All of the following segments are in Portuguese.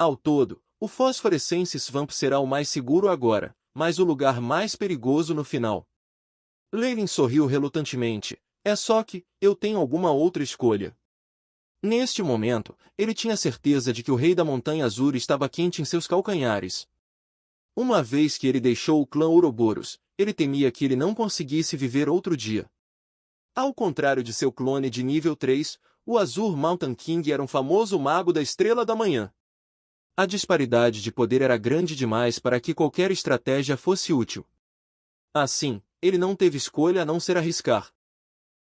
Ao todo, o Phosphorescence Swamp será o mais seguro agora, mas o lugar mais perigoso no final. Leyline sorriu relutantemente. É só que, eu tenho alguma outra escolha. Neste momento, ele tinha certeza de que o Rei da Montanha Azul estava quente em seus calcanhares. Uma vez que ele deixou o clã Ouroboros, ele temia que ele não conseguisse viver outro dia. Ao contrário de seu clone de nível 3, o Azure Mountain King era um famoso mago da Estrela da Manhã. A disparidade de poder era grande demais para que qualquer estratégia fosse útil. Assim, ele não teve escolha a não ser arriscar.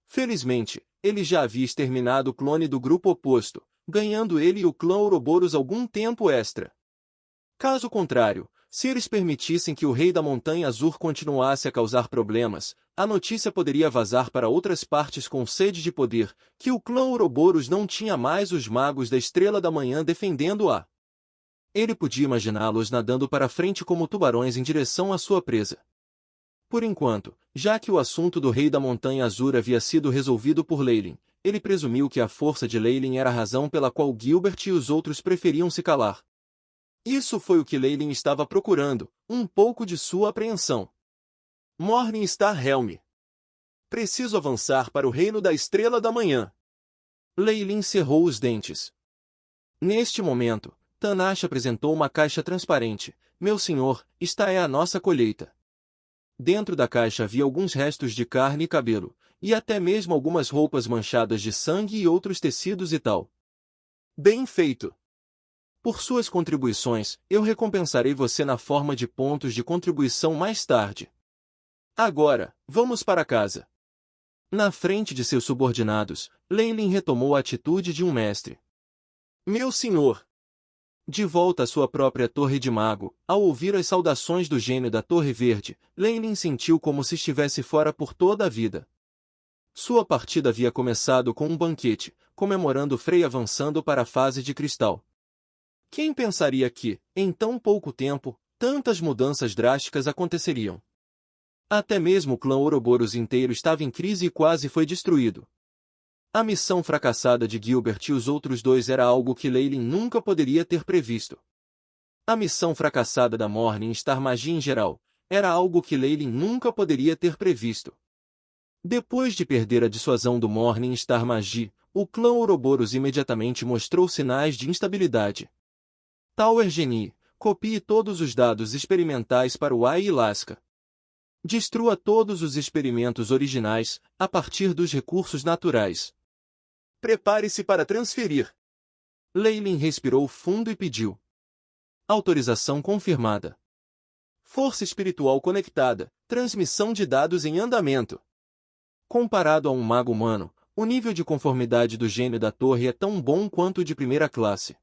Felizmente, ele já havia exterminado o clone do grupo oposto, ganhando ele e o clã Ouroboros algum tempo extra. Caso contrário, se eles permitissem que o Rei da Montanha Azul continuasse a causar problemas, a notícia poderia vazar para outras partes com sede de poder, que o clã Ouroboros não tinha mais os magos da Estrela da Manhã defendendo-a. Ele podia imaginá-los nadando para frente como tubarões em direção à sua presa. Por enquanto, já que o assunto do Rei da Montanha Azul havia sido resolvido por Leyline, ele presumiu que a força de Leyline era a razão pela qual Gilbert e os outros preferiam se calar. Isso foi o que Leyline estava procurando, um pouco de sua apreensão. Morningstar Helm. Preciso avançar para o reino da Estrela da Manhã. Leyline cerrou os dentes. Neste momento, Tanash apresentou uma caixa transparente. Meu senhor, esta é a nossa colheita. Dentro da caixa havia alguns restos de carne e cabelo, e até mesmo algumas roupas manchadas de sangue e outros tecidos e tal. Bem feito! Por suas contribuições, eu recompensarei você na forma de pontos de contribuição mais tarde. Agora, vamos para casa. Na frente de seus subordinados, Leyline retomou a atitude de um mestre. Meu senhor! De volta à sua própria Torre de Mago, ao ouvir as saudações do gênio da Torre Verde, Leyline sentiu como se estivesse fora por toda a vida. Sua partida havia começado com um banquete, comemorando Frey avançando para a fase de cristal. Quem pensaria que, em tão pouco tempo, tantas mudanças drásticas aconteceriam? Até mesmo o clã Ouroboros inteiro estava em crise e quase foi destruído. A missão fracassada de Gilbert e os outros dois era algo que Leyline nunca poderia ter previsto. A missão fracassada da Morningstar Magia em geral era algo que Leyline nunca poderia ter previsto. Depois de perder a dissuasão do Morningstar Magia, o clã Ouroboros imediatamente mostrou sinais de instabilidade. Tower Genie, copie todos os dados experimentais para o AI e Lasca. Destrua todos os experimentos originais, a partir dos recursos naturais. Prepare-se para transferir. Leyline respirou fundo e pediu. Autorização confirmada. Força espiritual conectada, transmissão de dados em andamento. Comparado a um mago humano, o nível de conformidade do gênio da torre é tão bom quanto o de primeira classe.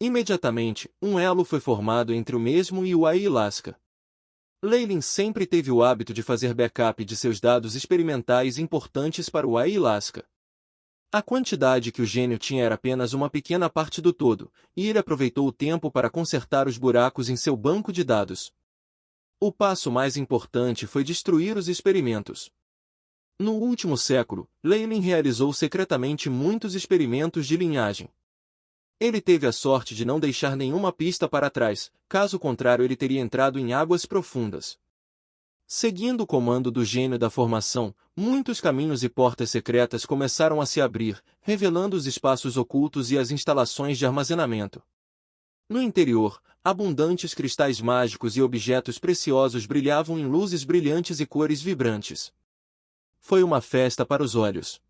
Imediatamente, um elo foi formado entre o mesmo e o AI Lasca. Leyline sempre teve o hábito de fazer backup de seus dados experimentais importantes para o AI Lasca. A quantidade que o gênio tinha era apenas uma pequena parte do todo, e ele aproveitou o tempo para consertar os buracos em seu banco de dados. O passo mais importante foi destruir os experimentos. No último século, Leyline realizou secretamente muitos experimentos de linhagem. Ele teve a sorte de não deixar nenhuma pista para trás, caso contrário ele teria entrado em águas profundas. Seguindo o comando do gênio da formação, muitos caminhos e portas secretas começaram a se abrir, revelando os espaços ocultos e as instalações de armazenamento. No interior, abundantes cristais mágicos e objetos preciosos brilhavam em luzes brilhantes e cores vibrantes. Foi uma festa para os olhos.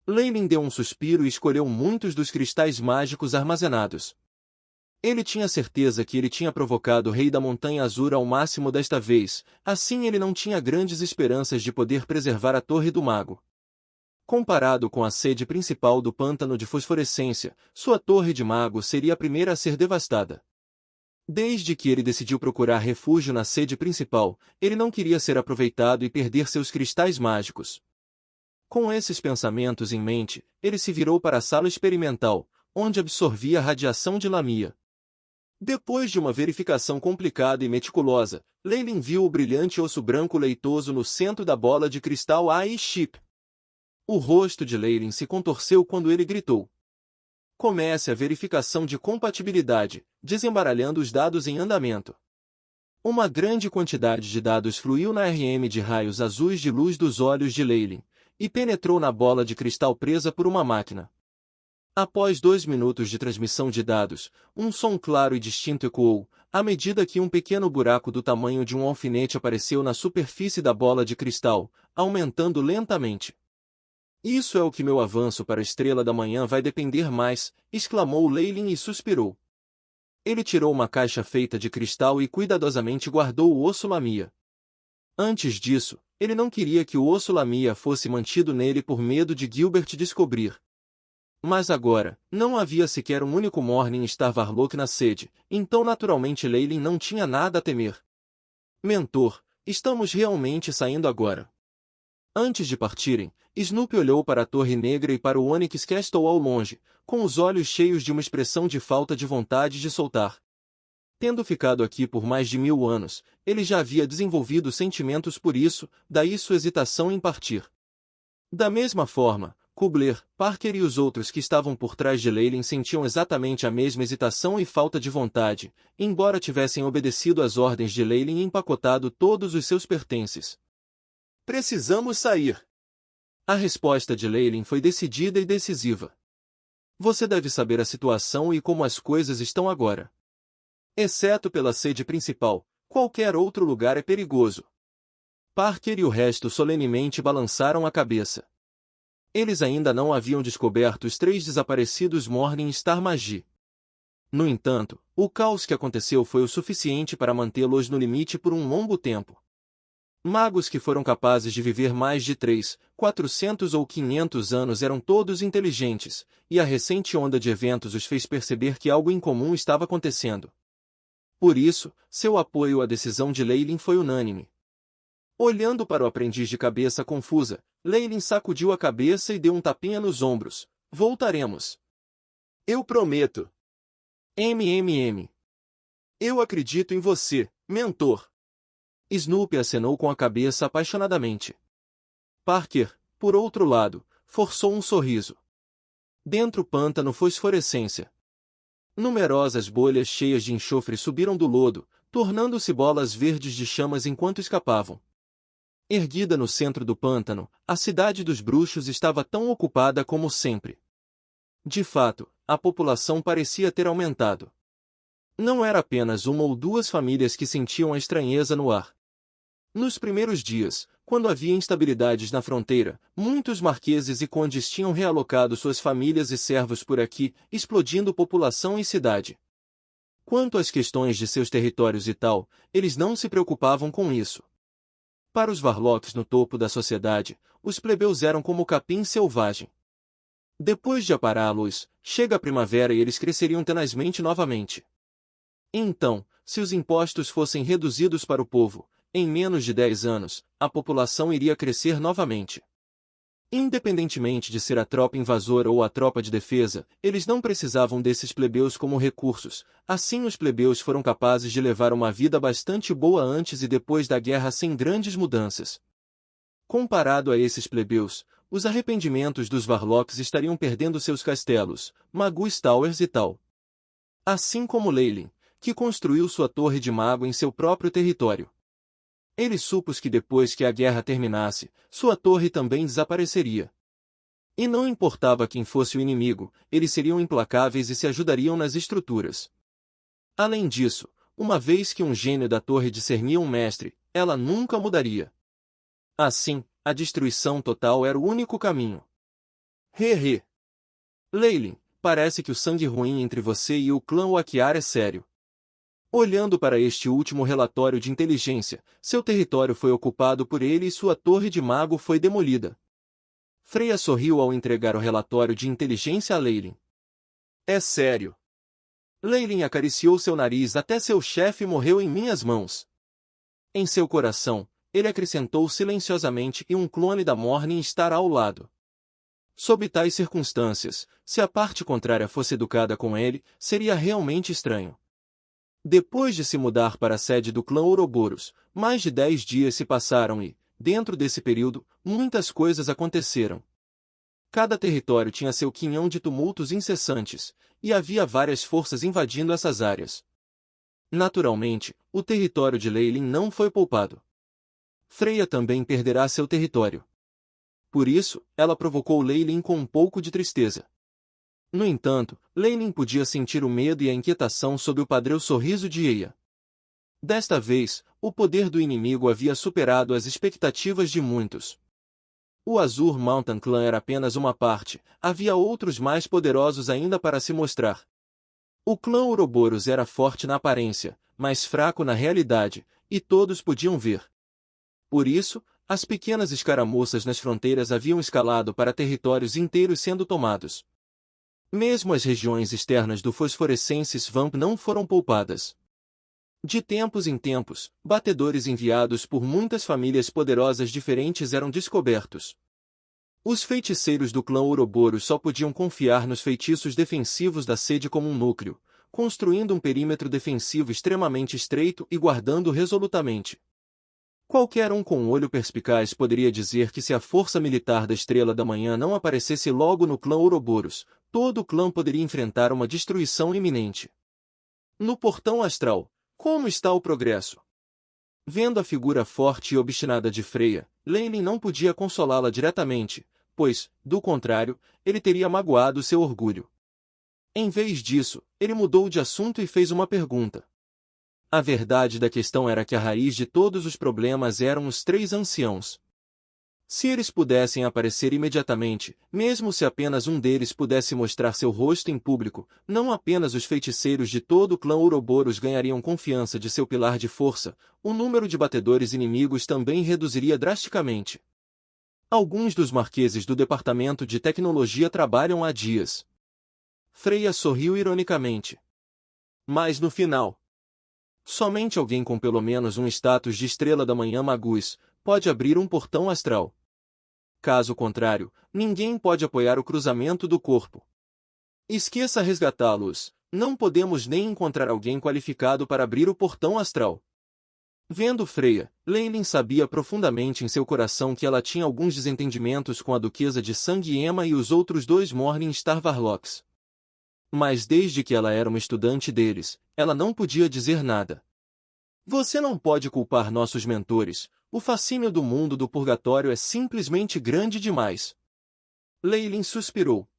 Leyline deu um suspiro e escolheu muitos dos cristais mágicos armazenados. Ele tinha certeza que ele tinha provocado o Rei da Montanha Azul ao máximo desta vez, assim ele não tinha grandes esperanças de poder preservar a Torre do Mago. Comparado com a sede principal do Pântano de Fosforescência, sua Torre de Mago seria a primeira a ser devastada. Desde que ele decidiu procurar refúgio na sede principal, ele não queria ser aproveitado e perder seus cristais mágicos. Com esses pensamentos em mente, ele se virou para a sala experimental, onde absorvia a radiação de Lamia. Depois de uma verificação complicada e meticulosa, Leyline viu o brilhante osso branco leitoso no centro da bola de cristal AI Chip. O rosto de Leyline se contorceu quando ele gritou. Comece a verificação de compatibilidade, desembaralhando os dados em andamento. Uma grande quantidade de dados fluiu na RM de raios azuis de luz dos olhos de Leylin, e penetrou na bola de cristal presa por uma máquina. Após 2 minutos de transmissão de dados, um som claro e distinto ecoou, à medida que um pequeno buraco do tamanho de um alfinete apareceu na superfície da bola de cristal, aumentando lentamente. Isso é o que meu avanço para a estrela da manhã vai depender mais, exclamou Leylin e suspirou. Ele tirou uma caixa feita de cristal e cuidadosamente guardou o osso lamia. Antes disso, ele não queria que o osso lamia fosse mantido nele por medo de Gilbert descobrir. Mas agora, não havia sequer um único Morning Star Warlock na sede, então naturalmente Leylin não tinha nada a temer. Mentor, estamos realmente saindo agora. Antes de partirem, Snoopy olhou para a Torre Negra e para o Onyx Castle ao longe, com os olhos cheios de uma expressão de falta de vontade de soltar. Tendo ficado aqui por mais de 1000 anos, ele já havia desenvolvido sentimentos por isso, daí sua hesitação em partir. Da mesma forma, Cobbler, Parker e os outros que estavam por trás de Leylin sentiam exatamente a mesma hesitação e falta de vontade, embora tivessem obedecido às ordens de Leylin e empacotado todos os seus pertences. Precisamos sair. A resposta de Leylin foi decidida e decisiva. Você deve saber a situação e como as coisas estão agora. Exceto pela sede principal, qualquer outro lugar é perigoso. Parker e o resto solenemente balançaram a cabeça. Eles ainda não haviam descoberto os 3 desaparecidos Morning Star Magi. No entanto, o caos que aconteceu foi o suficiente para mantê-los no limite por um longo tempo. Magos que foram capazes de viver mais de 3, 400 ou 500 anos eram todos inteligentes, e a recente onda de eventos os fez perceber que algo incomum estava acontecendo. Por isso, seu apoio à decisão de Leylin foi unânime. Olhando para o aprendiz de cabeça confusa, Leylin sacudiu a cabeça e deu um tapinha nos ombros. Voltaremos. Eu prometo. Eu acredito em você, mentor. Snoopy acenou com a cabeça apaixonadamente. Parker, por outro lado, forçou um sorriso. Dentro pântano fosforescência. Numerosas bolhas cheias de enxofre subiram do lodo, tornando-se bolas verdes de chamas enquanto escapavam. Erguida no centro do pântano, a cidade dos bruxos estava tão ocupada como sempre. De fato, a população parecia ter aumentado. Não era apenas uma ou duas famílias que sentiam a estranheza no ar. Nos primeiros dias, quando havia instabilidades na fronteira, muitos marqueses e condes tinham realocado suas famílias e servos por aqui, explodindo população e cidade. Quanto às questões de seus territórios e tal, eles não se preocupavam com isso. Para os Warlocks no topo da sociedade, os plebeus eram como capim selvagem. Depois de aparar a luz, chega a primavera e eles cresceriam tenazmente novamente. Então, se os impostos fossem reduzidos para o povo, em menos de 10 anos, a população iria crescer novamente. Independentemente de ser a tropa invasora ou a tropa de defesa, eles não precisavam desses plebeus como recursos, assim os plebeus foram capazes de levar uma vida bastante boa antes e depois da guerra sem grandes mudanças. Comparado a esses plebeus, os arrependimentos dos Warlocks estariam perdendo seus castelos, Magus Towers e tal. Assim como Leylin, que construiu sua torre de mago em seu próprio território. Ele supôs que depois que a guerra terminasse, sua torre também desapareceria. E não importava quem fosse o inimigo, eles seriam implacáveis e se ajudariam nas estruturas. Além disso, uma vez que um gênio da torre discernia um mestre, ela nunca mudaria. Assim, a destruição total era o único caminho. He. Leylin, parece que o sangue ruim entre você e o clã Wakiar é sério. Olhando para este último relatório de inteligência, seu território foi ocupado por ele e sua torre de mago foi demolida. Freya sorriu ao entregar o relatório de inteligência a Leylin. É sério. Leylin acariciou seu nariz até seu chefe morreu em minhas mãos. Em seu coração, ele acrescentou silenciosamente e um clone da Morning Star ao lado. Sob tais circunstâncias, se a parte contrária fosse educada com ele, seria realmente estranho. Depois de se mudar para a sede do clã Ouroboros, mais de 10 dias se passaram e, dentro desse período, muitas coisas aconteceram. Cada território tinha seu quinhão de tumultos incessantes, e havia várias forças invadindo essas áreas. Naturalmente, o território de Leylin não foi poupado. Freya também perderá seu território. Por isso, ela provocou Leylin com um pouco de tristeza. No entanto, Leylin podia sentir o medo e a inquietação sob o padrão sorriso de Eia. Desta vez, o poder do inimigo havia superado as expectativas de muitos. O Azure Mountain Clan era apenas uma parte, havia outros mais poderosos ainda para se mostrar. O clã Ouroboros era forte na aparência, mas fraco na realidade, e todos podiam ver. Por isso, as pequenas escaramuças nas fronteiras haviam escalado para territórios inteiros sendo tomados. Mesmo as regiões externas do Phosphorescence Swamp não foram poupadas. De tempos em tempos, batedores enviados por muitas famílias poderosas diferentes eram descobertos. Os feiticeiros do clã Ouroboros só podiam confiar nos feitiços defensivos da sede como um núcleo, construindo um perímetro defensivo extremamente estreito e guardando resolutamente. Qualquer um com um olho perspicaz poderia dizer que se a força militar da Estrela da Manhã não aparecesse logo no clã Ouroboros, todo o clã poderia enfrentar uma destruição iminente. No portão astral, como está o progresso? Vendo a figura forte e obstinada de Freya, Leylin não podia consolá-la diretamente, pois, do contrário, ele teria magoado seu orgulho. Em vez disso, ele mudou de assunto e fez uma pergunta. A verdade da questão era que a raiz de todos os problemas eram os três anciãos. Se eles pudessem aparecer imediatamente, mesmo se apenas um deles pudesse mostrar seu rosto em público, não apenas os feiticeiros de todo o clã Ouroboros ganhariam confiança de seu pilar de força, o número de batedores inimigos também reduziria drasticamente. Alguns dos marqueses do departamento de tecnologia trabalham há dias. Freya sorriu ironicamente. Mas no final, somente alguém com pelo menos um status de Estrela da Manhã Magus pode abrir um portão astral. Caso contrário, ninguém pode apoiar o cruzamento do corpo. Esqueça resgatá-los, não podemos nem encontrar alguém qualificado para abrir o portão astral. Vendo Freya, Leylin sabia profundamente em seu coração que ela tinha alguns desentendimentos com a duquesa de Sanguiema e os outros dois Morningstar Varlocks. Mas desde que ela era uma estudante deles, ela não podia dizer nada. Você não pode culpar nossos mentores, o fascínio do mundo do purgatório é simplesmente grande demais. Leylin suspirou.